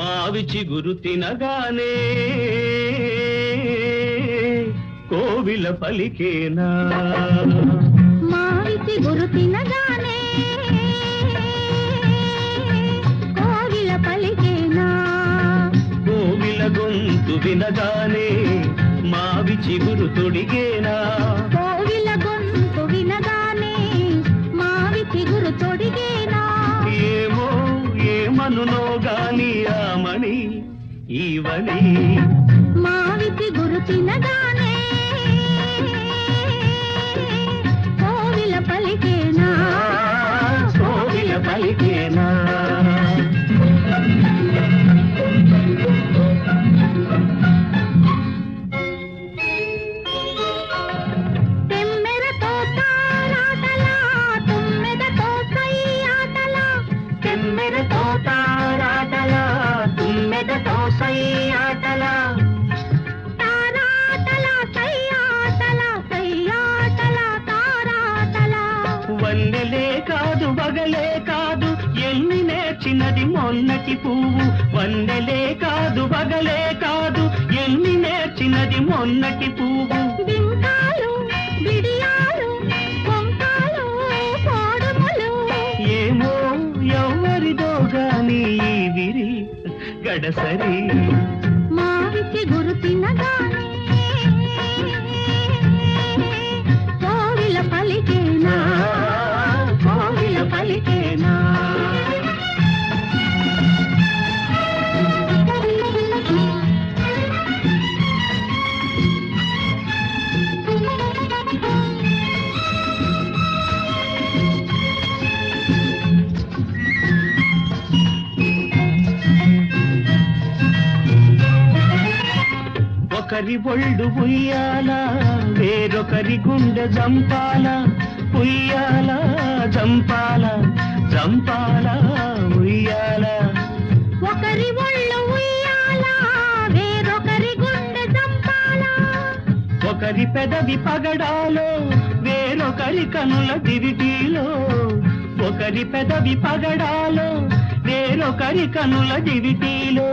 మావి చిగురు తినగానే కోవిల పలికేనా మావి చిగురు తినగానే కోవిల పలికేనా కోవిల గొంతు వినగానే మావి చిగురు తొడిగేనా కోవిల గొంతు వినగానే మావి చిగురు తొడిగేనా ఏమో ఏమనునో గాని ఆమని ఈవని మావి చిగురు తినగానే కోవిల పలికేనా కోవిల పలికేనా తెమ్మెరతో తారాటలా తుమ్మెదతో సయ్యాటలా తెమ్మెరతో తారాటలా తుమ్మెదతో సయ్యాటలా తారాటలా సయ్యాటలా సయ్యాటలా తారాటలా వన్నెలే కాదు వగలే కాదు ఎన్ని నేర్చినది మొన్నటి పువ్వు వన్నెలే కాదు వగలే కాదు ఎన్ని నేర్చినది మొన్నటి పువ్వు బింకాలు బిడియాలు కొంకాలు కోడుములు ఏమో ఎవరిదో గాని ఈ విరి గడసరి మావి చిగురు తినగానే కోవిల పలికేనా కోవిల పలికేనా ఒకరి ఒళ్ళు ఉయ్యాల వేరొకరి గుండె జంపాల ఉయ్యాల జంపాల జంపాల ఉయ్యాల ఒకరి ఒళ్ళు ఉయ్యాల వేరొకరి గుండె చంపాల ఒకరి పెదవి పగడాలో వేరొకరి కనుల దివిటీలో ఒకరి పెదవి పగడాలో వేరొకరి కనుల దివిటీలో